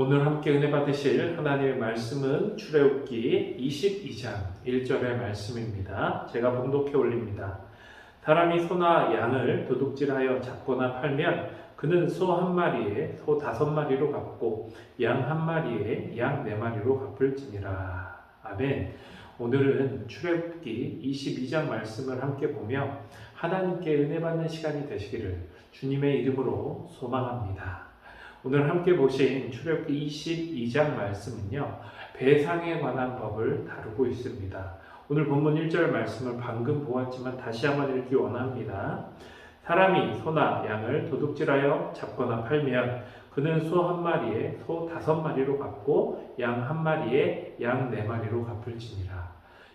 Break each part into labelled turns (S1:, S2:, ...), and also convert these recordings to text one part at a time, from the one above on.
S1: 오늘 함께 은혜 받으실 하나님의 말씀은 출애굽기 22장 1절의 말씀입니다. 제가 봉독해 올립니다. 사람이 소나 양을 도둑질하여 잡거나 팔면 그는 소 한 마리에 소 5마리로 갚고 양 한 마리에 양 4마리로 갚을지니라. 아멘. 오늘은 출애굽기 22장 말씀을 함께 보며 하나님께 은혜 받는 시간이 되시기를 주님의 이름으로 소망합니다. 오늘 함께 보신 출애굽기 22장 말씀은요, 배상에 관한 법을 다루고 있습니다. 오늘 본문 1절 말씀을 방금 보았지만 다시 한번 읽기 원합니다. 사람이 소나 양을 도둑질하여 잡거나 팔면 그는 소 한 마리에 소 5마리로 갚고 양 한 마리에 양 4마리로 갚을지니라.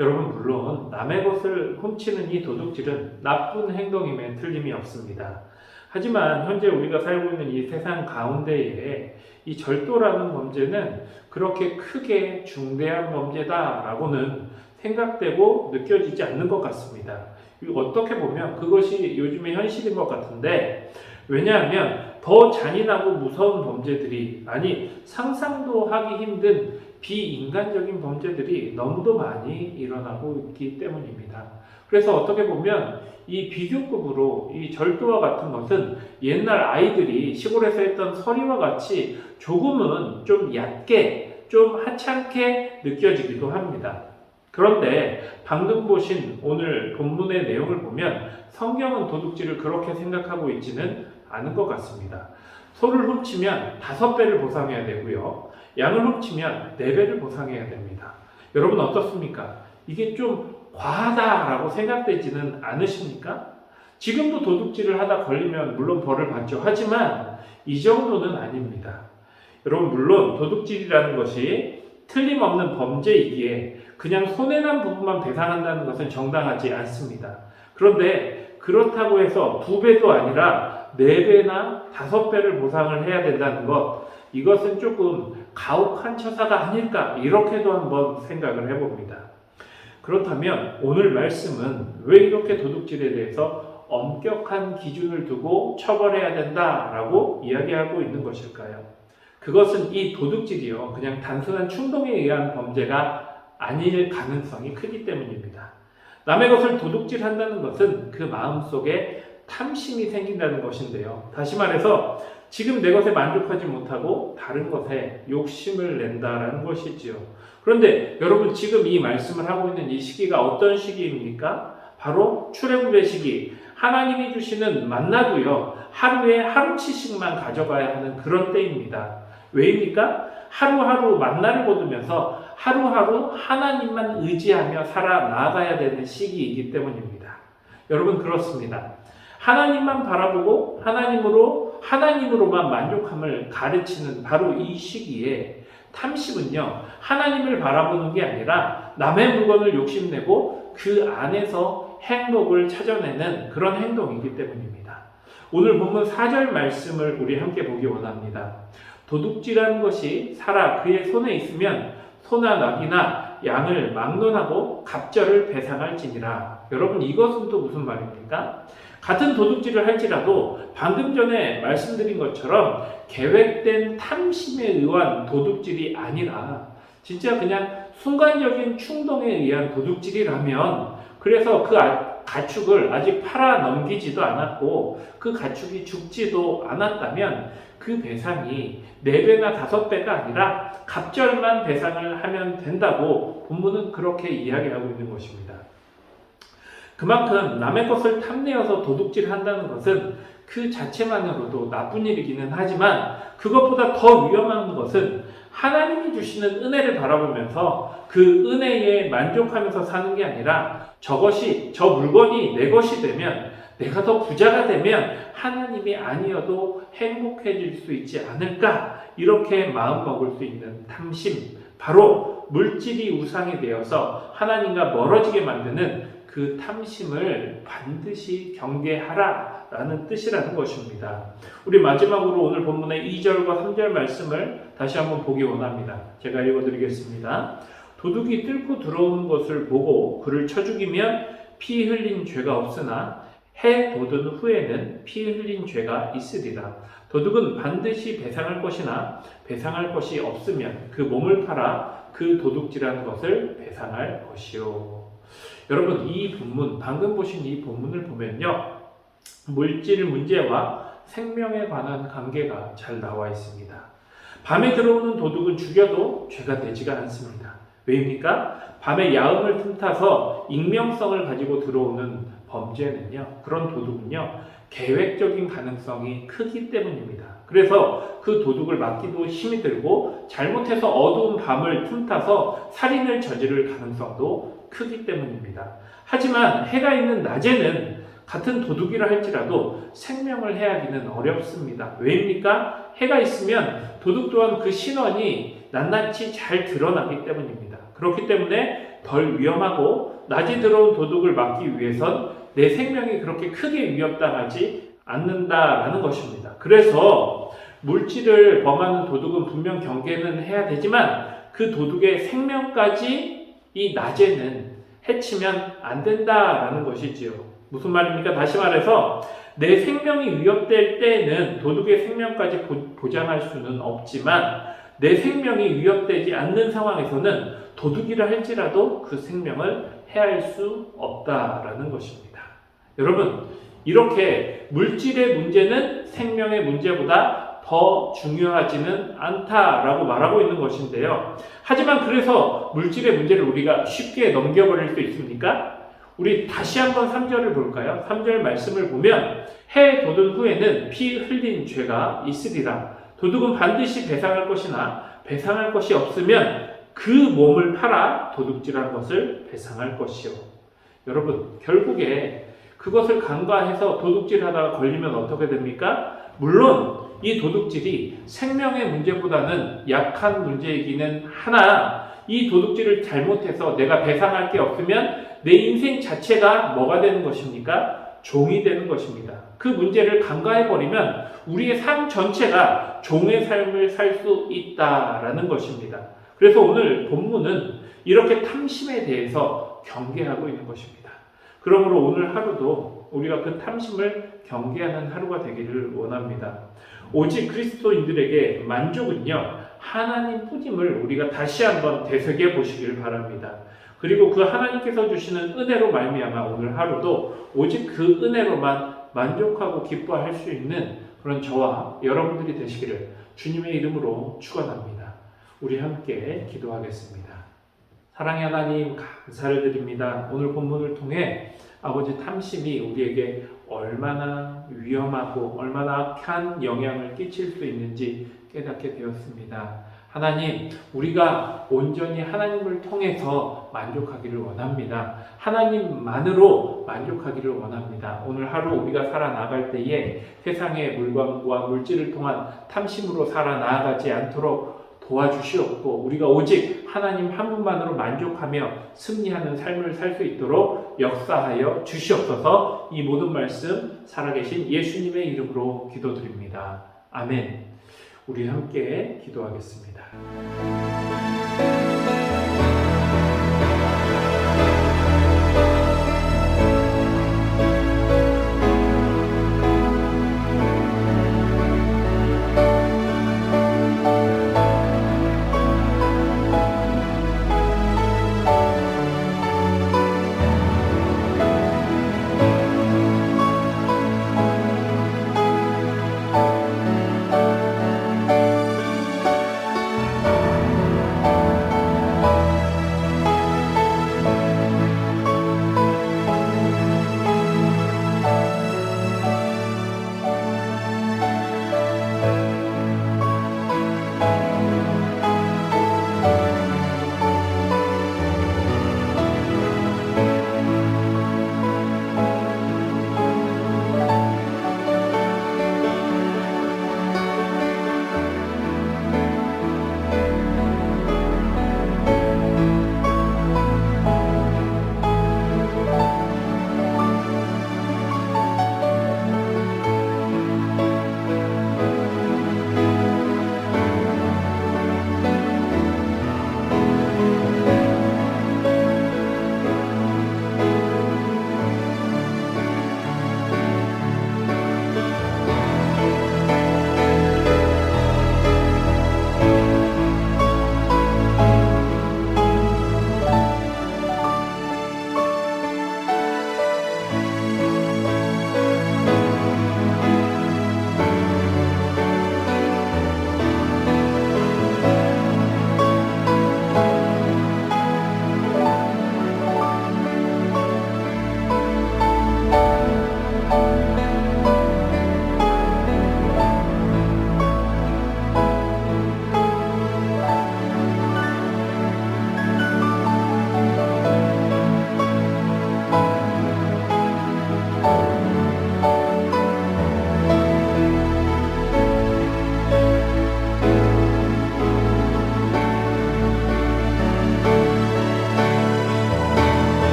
S1: 여러분, 물론 남의 것을 훔치는 이 도둑질은 나쁜 행동임에 틀림이 없습니다. 하지만 현재 우리가 살고 있는 이 세상 가운데에 이 절도라는 범죄는 그렇게 크게 중대한 범죄다라고는 생각되고 느껴지지 않는 것 같습니다. 어떻게 보면 그것이 요즘의 현실인 것 같은데, 왜냐하면 더 잔인하고 무서운 범죄들이, 아니 상상도 하기 힘든 비인간적인 범죄들이 너무도 많이 일어나고 있기 때문입니다. 그래서 어떻게 보면 이 비교급으로 이 절도와 같은 것은 옛날 아이들이 시골에서 했던 서리와 같이 조금은 좀 얕게, 좀 하찮게 느껴지기도 합니다. 그런데 방금 보신 오늘 본문의 내용을 보면 성경은 도둑질을 그렇게 생각하고 있지는 않은 것 같습니다. 소를 훔치면 5배를 보상해야 되고요, 양을 훔치면 4배를 보상해야 됩니다. 여러분 어떻습니까? 이게 좀 과하다라고 생각되지는 않으십니까? 지금도 도둑질을 하다 걸리면 물론 벌을 받죠. 하지만 이 정도는 아닙니다. 여러분, 물론 도둑질이라는 것이 틀림없는 범죄이기에 그냥 손해난 부분만 배상한다는 것은 정당하지 않습니다. 그런데 그렇다고 해서 2배도 아니라 4배나 5배를 보상을 해야 된다는 것, 이것은 조금 가혹한 처사가 아닐까, 이렇게도 한번 생각을 해봅니다. 그렇다면 오늘 말씀은 왜 이렇게 도둑질에 대해서 엄격한 기준을 두고 처벌해야 된다라고 이야기하고 있는 것일까요? 그것은 이 도둑질이요, 그냥 단순한 충동에 의한 범죄가 아닐 가능성이 크기 때문입니다. 남의 것을 도둑질한다는 것은 그 마음속에 탐심이 생긴다는 것인데요. 다시 말해서 지금 내 것에 만족하지 못하고 다른 것에 욕심을 낸다라는 것이지요. 그런데 여러분, 지금 이 말씀을 하고 있는 이 시기가 어떤 시기입니까? 바로 출애굽의 시기. 하나님이 주시는 만나도요, 하루에 하루치씩만 가져가야 하는 그런 때입니다. 왜입니까? 하루하루 만나를 거두면서 하루하루 하나님만 의지하며 살아나가야 되는 시기이기 때문입니다. 여러분, 그렇습니다. 하나님만 바라보고 하나님으로만 만족함을 가르치는 바로 이 시기에 탐심은요, 하나님을 바라보는 게 아니라 남의 물건을 욕심내고 그 안에서 행복을 찾아내는 그런 행동이기 때문입니다. 오늘 본문 4절 말씀을 우리 함께 보기 원합니다. 도둑질하는 것이 살아 그의 손에 있으면 소나 낙이나 양을 막론하고 갑절을 배상할지니라. 여러분, 이것은 또 무슨 말입니까? 같은 도둑질을 할지라도 방금 전에 말씀드린 것처럼 계획된 탐심에 의한 도둑질이 아니라 진짜 그냥 순간적인 충동에 의한 도둑질이라면, 그래서 그 가축을 아직 팔아 넘기지도 않았고 그 가축이 죽지도 않았다면 그 배상이 4배나 5배가 아니라 갑절만 배상을 하면 된다고 본문은 그렇게 이야기하고 있는 것입니다. 그만큼 남의 것을 탐내어서 도둑질한다는 것은 그 자체만으로도 나쁜 일이기는 하지만, 그것보다 더 위험한 것은 하나님이 주시는 은혜를 바라보면서 그 은혜에 만족하면서 사는 게 아니라 저 물건이 내 것이 되면, 내가 더 부자가 되면 하나님이 아니어도 행복해질 수 있지 않을까, 이렇게 마음먹을 수 있는 탐심, 바로 물질이 우상이 되어서 하나님과 멀어지게 만드는 그 탐심을 반드시 경계하라라는 뜻이라는 것입니다. 우리 마지막으로 오늘 본문의 2절과 3절 말씀을 다시 한번 보기 원합니다. 제가 읽어드리겠습니다. 도둑이 뚫고 들어오는 것을 보고 그를 쳐 죽이면 피 흘린 죄가 없으나 해 돋은 후에는 피 흘린 죄가 있으리라. 도둑은 반드시 배상할 것이나 배상할 것이 없으면 그 몸을 팔아 그 도둑질한 것을 배상할 것이요. 여러분, 이 본문, 방금 보신 이 본문을 보면요, 물질 문제와 생명에 관한 관계가 잘 나와 있습니다. 밤에 들어오는 도둑은 죽여도 죄가 되지가 않습니다. 왜입니까? 밤에 야음을 틈타서 익명성을 가지고 들어오는 범죄는요, 그런 도둑은요, 계획적인 가능성이 크기 때문입니다. 그래서 그 도둑을 막기도 힘이 들고 잘못해서 어두운 밤을 틈타서 살인을 저지를 가능성도 크기 때문입니다. 하지만 해가 있는 낮에는 같은 도둑이라 할지라도 생명을 해하기는 어렵습니다. 왜입니까? 해가 있으면 도둑 또한 그 신원이 낱낱이 잘 드러나기 때문입니다. 그렇기 때문에 덜 위험하고 낮에 들어온 도둑을 막기 위해선 내 생명이 그렇게 크게 위협당하지 않는다라는 것입니다. 그래서 물질을 범하는 도둑은 분명 경계는 해야 되지만 그 도둑의 생명까지 이 낮에는 해치면 안 된다라는 것이지요. 무슨 말입니까? 다시 말해서 내 생명이 위협될 때에는 도둑의 생명까지 보장할 수는 없지만 내 생명이 위협되지 않는 상황에서는 도둑이라 할지라도 그 생명을 해할 수 없다라는 것입니다. 여러분, 이렇게 물질의 문제는 생명의 문제보다 더 중요하지는 않다라고 말하고 있는 것인데요. 하지만 그래서 물질의 문제를 우리가 쉽게 넘겨버릴 수 있습니까? 우리 다시 한번 3절을 볼까요? 3절 말씀을 보면 해 돋은 후에는 피 흘린 죄가 있으리라. 도둑은 반드시 배상할 것이나 배상할 것이 없으면 그 몸을 팔아 도둑질한 것을 배상할 것이요. 여러분, 결국에 그것을 간과해서 도둑질하다가 걸리면 어떻게 됩니까? 물론 이 도둑질이 생명의 문제보다는 약한 문제이기는 하나, 이 도둑질을 잘못해서 내가 배상할 게 없으면 내 인생 자체가 뭐가 되는 것입니까? 종이 되는 것입니다. 그 문제를 간과해버리면 우리의 삶 전체가 종의 삶을 살 수 있다라는 것입니다. 그래서 오늘 본문은 이렇게 탐심에 대해서 경계하고 있는 것입니다. 그러므로 오늘 하루도 우리가 그 탐심을 경계하는 하루가 되기를 원합니다. 오직 그리스도인들에게 만족은요, 하나님 뿐임을 우리가 다시 한번 되새겨 보시길 바랍니다. 그리고 그 하나님께서 주시는 은혜로 말미암아 오늘 하루도 오직 그 은혜로만 만족하고 기뻐할 수 있는 그런 저와 여러분들이 되시기를 주님의 이름으로 축원합니다. 우리 함께 기도하겠습니다. 사랑의 하나님, 감사를 드립니다. 오늘 본문을 통해 아버지 탐심이 우리에게 얼마나 위험하고 얼마나 악한 영향을 끼칠 수 있는지 깨닫게 되었습니다. 하나님, 우리가 온전히 하나님을 통해서 만족하기를 원합니다. 하나님만으로 만족하기를 원합니다. 오늘 하루 우리가 살아나갈 때에 세상의 물건과 물질을 통한 탐심으로 살아나가지 않도록 도와주시옵고 우리가 오직 하나님 한 분만으로 만족하며 승리하는 삶을 살 수 있도록 역사하여 주시옵소서. 이 모든 말씀 살아계신 예수님의 이름으로 기도드립니다. 아멘. 우리 함께 기도하겠습니다.